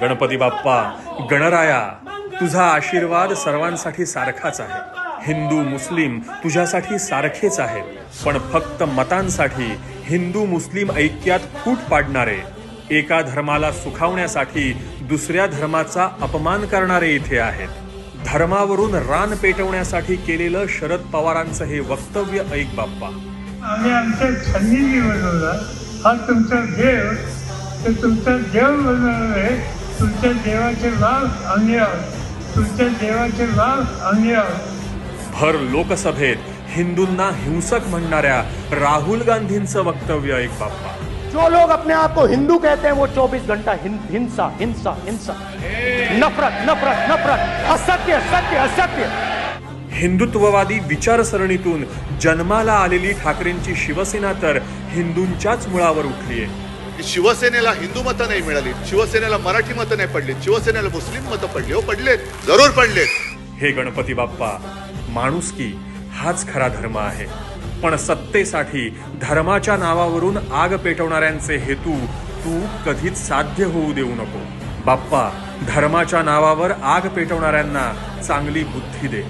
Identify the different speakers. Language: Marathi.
Speaker 1: गणपती बाप्पा गणराया, तुझा आशीर्वाद सर्वांसाठी सारखाच आहे. हिंदू मुस्लिम तुझ्यासाठी सारखेच आहेत, पण फक्त मतांसाठी हिंदू मुस्लिम ऐक्यात फूट पाडणारे, एका धर्माला सुखावण्यासाठी दुसऱ्या धर्माचा अपमान करणारे इथे आहेत. धर्मावरून रान पेटवण्यासाठी केलेलं शरद पवारांचं हे वक्तव्य ऐक बाप्पा.
Speaker 2: आम्ही आमच्या छंदी निवडला, हा तुमचा देव, ते तुमचा देव बनवणार आहे. तुमच्या देवाचे लाभ आम्ही आहोत, तुमच्या देवाचे लाभ आम्ही आहोत.
Speaker 1: भर लोकसभेत हिंदूंना हिंसक म्हणणाऱ्या राहुल गांधींचं वक्तव्य ऐक बाप्पा.
Speaker 3: जो लोग अपने आप को हिंदू कहते हैं वो 24 घंटा हिंसा हिंसा हिंसा, नफरत नफरत नफरत, असत्य सत्य असत्य.
Speaker 1: हिंदुत्ववादी विचारसरणीतून जन्माला आलेली ठाकरेंची शिवसेना तर हिंदूंच्याच मुळावर उठलीये.
Speaker 4: शिवसेनेला हिंदू मतं नाही मिळाली, शिवसेनेला मराठी मतं नाही पडली, शिवसेनेला मुस्लिम मतं पडली. हो पडलेत, जरूर पडलेत.
Speaker 1: हे गणपती बाप्पा, माणुसकी हाच खरा धर्म आहे, पण सत्तेसाठी धर्माच्या नावावरून आग पेटवणाऱ्यांचे हेतू तू कधीच साध्य होऊ देऊ नको. बाप्पा, धर्माच्या नावावर आग पेटवणाऱ्यांना चांगली बुद्धी दे.